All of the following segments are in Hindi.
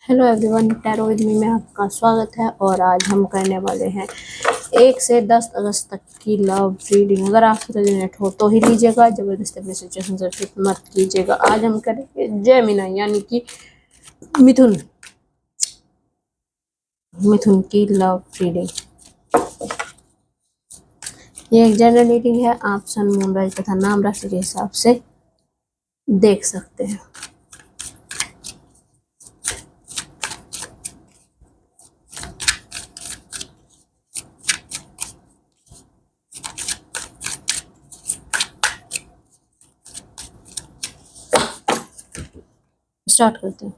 Hello everyone, tarot with me में आपका स्वागत है। और आज हम करने वाले हैं 1 से 10 अगस्त तक की लव रीडिंग। अगर आपसे रेजोनेट हो तो ही लीजिएगा, जबरदस्ती अपनी सिचुएशन से फिट मत कीजिएगा। आज हम करेंगे जेमिनी यानी कि मिथुन मिथुन की लव रीडिंग। ये एक जनरल रीडिंग है, आप सन मून राशि तथा नाम राशि के हिसाब से देख सकते हैं। स्टार्ट करते हैं।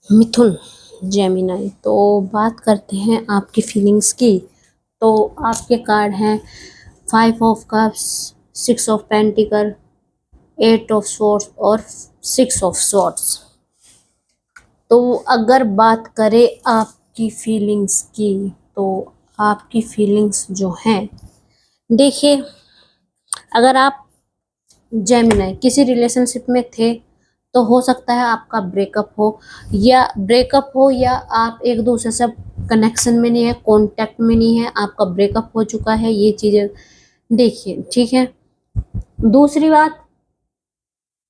मिथुन जेमिनी, तो बात करते हैं आपकी फीलिंग्स की। तो आपके कार्ड हैं 5 of cups, 6 of pentacle, 8 of swords और 6 ऑफ स्वॉर्ड्स। तो अगर बात करें आपकी फीलिंग्स की, तो आपकी फीलिंग्स जो हैं, देखिए, अगर आप जेमिनी किसी रिलेशनशिप में थे तो हो सकता है आपका ब्रेकअप हो या आप एक दूसरे से कनेक्शन में नहीं है, कांटेक्ट में नहीं है, आपका ब्रेकअप हो चुका है। ये चीजें देखिए, ठीक है। दूसरी बात,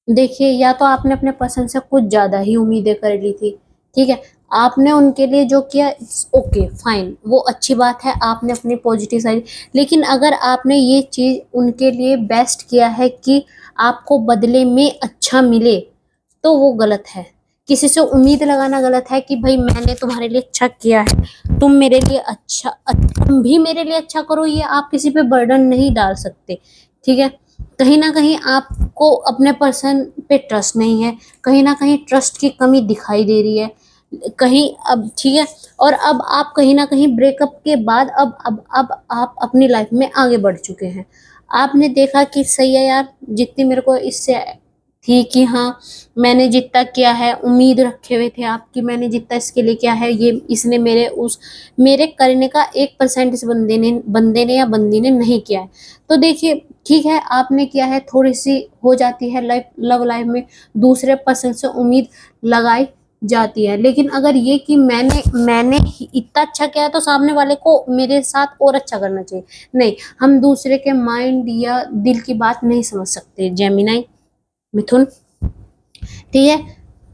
देखिए, या तो आपने अपने पर्सन से कुछ ज्यादा ही उम्मीदें कर ली थी, ठीक है। आपने उनके लिए जो किया, ओके फाइन, वो अच्छी बात है, आपने अपनी पॉजिटिव साइड। लेकिन अगर आपने ये चीज उनके लिए बेस्ट किया है कि आपको बदले में अच्छा मिले, तो वो गलत है। किसी से उम्मीद लगाना गलत है कि भाई मैंने तुम्हारे लिए अच्छा किया है, तुम भी मेरे लिए अच्छा करो। ये आप किसी पे बर्डन नहीं डाल सकते, ठीक है। कहीं ना कहीं आपको अपने पर्सन पे ट्रस्ट नहीं है, कहीं ना कहीं ट्रस्ट की कमी दिखाई दे रही है कहीं, अब ठीक है। और अब आप कहीं ना कहीं ब्रेकअप के बाद अब आप अपनी लाइफ में आगे बढ़ चुके हैं। आपने देखा कि सही है यार, जितनी मेरे को इससे थी कि हाँ, मैंने जितना किया है, उम्मीद रखे हुए थे आपकी, मैंने जितना इसके लिए किया है, ये इसने मेरे करने का 1% इस बंदे ने या बंदी ने नहीं किया है। तो देखिए, ठीक है, आपने किया है, थोड़ी सी हो जाती है लव लाइफ में, दूसरे पर्सन से उम्मीद लगाई जाती है। लेकिन अगर ये कि मैंने इतना अच्छा किया है तो सामने वाले को मेरे साथ और अच्छा करना चाहिए, नहीं, हम दूसरे के माइंड या दिल की बात नहीं समझ सकते। जेमिनी, मिथुन, ठीक है।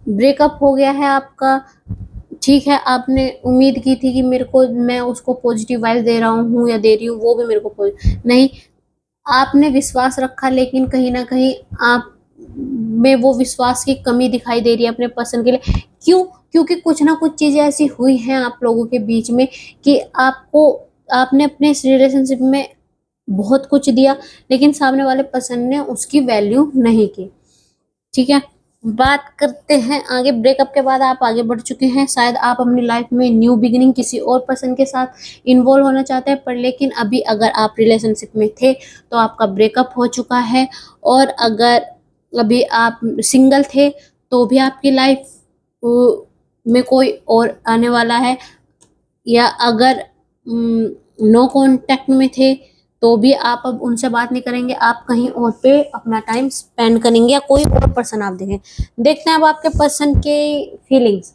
ब्रेकअप हो गया है आपका, ठीक है। आपने उम्मीद की थी कि मैं उसको पॉजिटिव वाइब दे रहा हूँ या दे रही हूँ, वो भी मेरे को नहीं, आपने विश्वास रखा, लेकिन कहीं ना कहीं आप में वो विश्वास की कमी दिखाई दे रही है अपने पर्सन के लिए। क्यों? क्योंकि कुछ ना कुछ चीजें ऐसी हुई हैं आप लोगों के बीच में कि आपने अपने इस रिलेशनशिप में बहुत कुछ दिया, लेकिन सामने वाले पर्सन ने उसकी वैल्यू नहीं की, ठीक है। बात करते हैं आगे। ब्रेकअप के बाद आप आगे बढ़ चुके हैं, शायद आप अपनी लाइफ में न्यू बिगिनिंग किसी और पर्सन के साथ इन्वॉल्व होना चाहते हैं, पर लेकिन अभी अगर आप रिलेशनशिप में थे तो आपका ब्रेकअप हो चुका है। और अगर अभी आप सिंगल थे तो भी आपकी लाइफ में कोई और आने वाला है, या अगर नो कांटेक्ट में थे तो भी आप अब उनसे बात नहीं करेंगे, आप कहीं और पे अपना टाइम स्पेंड करेंगे या कोई और पर्सन आप देखें। देखते हैं अब आपके पर्सन के फीलिंग्स।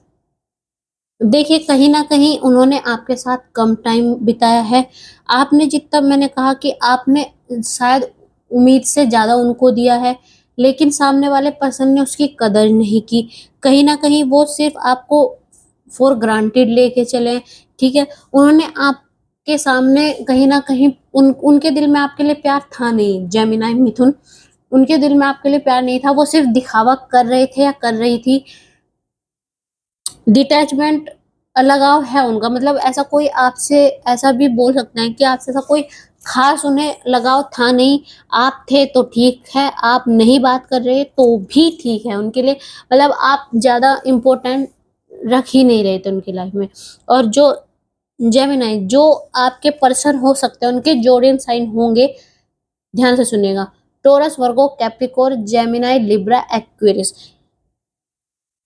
देखिए, कहीं ना कहीं उन्होंने आपके साथ कम टाइम बिताया है। आपने जितना, मैंने कहा कि आपने शायद उम्मीद से ज्यादा उनको दिया है, लेकिन सामने वाले पर्सन ने उसकी कदर नहीं की। कहीं ना कहीं वो सिर्फ आपको फॉर ग्रांटेड लेके चले, ठीक है। उन्होंने आपके सामने कहीं ना कहीं उनके दिल में आपके लिए प्यार था नहीं। जेमिनी, मिथुन, उनके दिल में आपके लिए प्यार नहीं था, वो सिर्फ दिखावा कर रहे थे या कर रही थी। डिटैचमेंट, लगाव है उनका, मतलब ऐसा कोई आपसे, ऐसा भी बोल सकते हैं कि आपसे ऐसा कोई खास उन्हें लगाव था नहीं। आप थे तो ठीक है, आप नहीं बात कर रहे तो भी ठीक है उनके लिए, मतलब आप ज़्यादा इम्पोर्टेंट रख ही नहीं रहे थे उनकी लाइफ में। और जो जेमिनाई जो आपके पर्सन हो सकते हैं, उनके जोडियन साइन होंगे, ध्यान से सुनिएगा, टोरस, वर्गो, कैप्रिकॉर्न, जेमिनाई, लिब्रा, एक्वेरियस।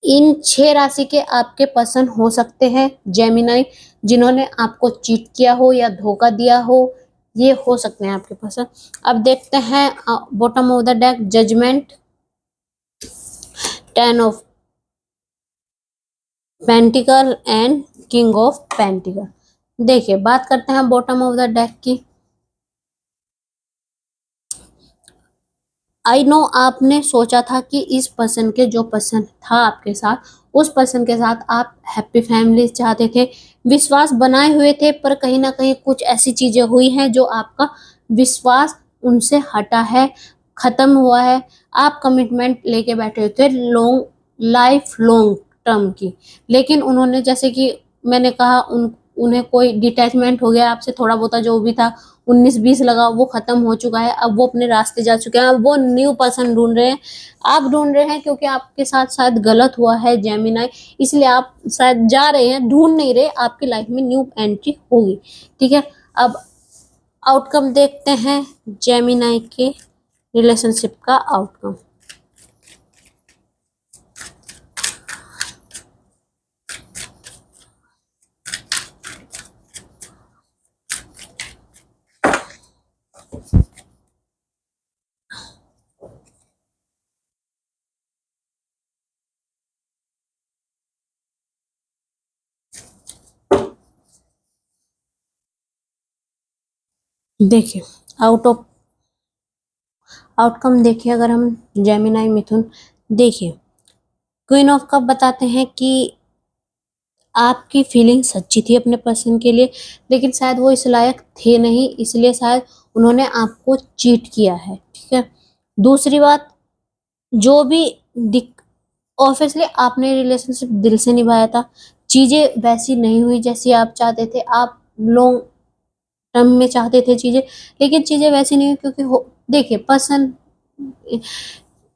इन 6 राशि के आपके पर्सन हो सकते हैं जेमिनाई, जिन्होंने आपको चीट किया हो या धोखा दिया हो, ये हो सकते हैं आपके पर्सन। अब देखते हैं bottom of the deck, judgement, 10 of pentacle and king of pentacle. देखिए, बात करते हैं बॉटम ऑफ द डेक की। आई नो आपने सोचा था कि इस पर्सन के जो पर्सन था आपके साथ, उस पर्सन के साथ आप हैप्पी फैमिली चाहते थे, विश्वास बनाए हुए थे, पर कहीं ना कहीं कुछ ऐसी चीजें हुई हैं जो आपका विश्वास उनसे हटा है, खत्म हुआ है। आप कमिटमेंट लेके बैठे हुए थे लॉन्ग, लाइफ लॉन्ग टर्म की, लेकिन उन्होंने, जैसे कि मैंने कहा, उन्हें कोई डिटैचमेंट हो गया आपसे, थोड़ा बहुत जो भी था 19-20 लगा, वो खत्म हो चुका है। अब वो अपने रास्ते जा चुके हैं, अब वो न्यू पर्सन ढूंढ रहे हैं। आप ढूंढ रहे हैं क्योंकि आपके साथ शायद गलत हुआ है जेमिनाई, इसलिए आप शायद जा रहे हैं, ढूंढ नहीं रहे, आपकी लाइफ में न्यू एंट्री होगी। ठीक है, अब आउटकम देखते हैं जेमिनाई के रिलेशनशिप का आउटकम। देखिए, आउटकम देखिए, अगर हम जेमिनाई मिथुन, देखिए, क्वीन ऑफ कप बताते हैं कि आपकी फीलिंग सच्ची थी अपने पर्सन के लिए, लेकिन शायद वो इस लायक थे नहीं, इसलिए शायद उन्होंने आपको चीट किया है। ठीक है, दूसरी बात, जो भी दिक ऑब्वियसली आपने रिलेशनशिप दिल से निभाया था, चीजें वैसी नहीं हुई जैसी आप चाहते थे, आप लॉन्ग टर्म में चाहते थे चीजें, लेकिन चीजें वैसी नहीं हुई क्योंकि देखिए, पर्सन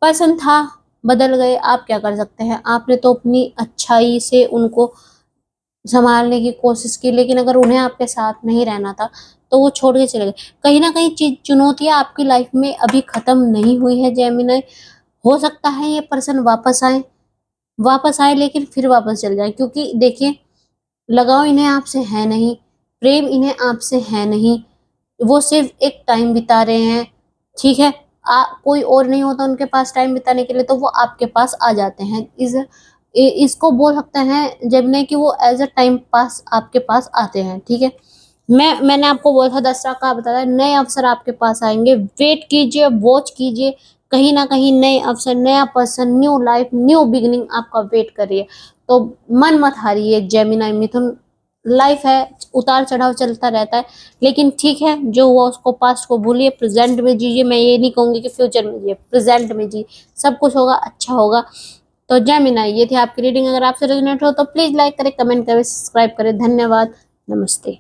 पर्सन था, बदल गए, आप क्या कर सकते हैं। आपने तो अपनी अच्छाई से उनको संभालने की कोशिश की, लेकिन अगर उन्हें आपके साथ नहीं रहना था तो वो छोड़ के चले गए। कहीं ना कहीं चीज, चुनौतियां आपकी लाइफ में अभी खत्म नहीं हुई है जेमिनी। हो सकता है ये पर्सन वापस आए, लेकिन फिर वापस चल जाए, क्योंकि देखिए, लगाव इन्हें आपसे है नहीं, प्रेम इन्हें आपसे है नहीं, वो सिर्फ एक टाइम बिता रहे हैं। ठीक है, कोई और नहीं होता उनके पास टाइम बिताने के लिए, तो वो आपके पास आ जाते हैं। इसको बोल सकते हैं जब नहीं कि वो एज अ टाइम पास आपके पास आते हैं। ठीक है, मैंने आपको बोला था 10 का बताया, नए अवसर आपके पास आएंगे, वेट कीजिए, वॉच कीजिए, कहीं ना कहीं नए अवसर, नया person, new life, new beginning आपका वेट कर रही है। तो मन मत हारिए जेमिनी मिथुन, लाइफ है, उतार चढ़ाव चलता रहता है, लेकिन ठीक है, जो हुआ उसको, पास्ट को भूलिए, प्रेजेंट में जिए। मैं ये नहीं कहूंगी कि फ्यूचर में जिए, प्रेजेंट में जी, सब कुछ होगा, अच्छा होगा। तो जेमिनी, ये थी आपकी रीडिंग। अगर आपसे रेजोनेट हो तो प्लीज लाइक करें, कमेंट करें, सब्सक्राइब करें। धन्यवाद, नमस्ते।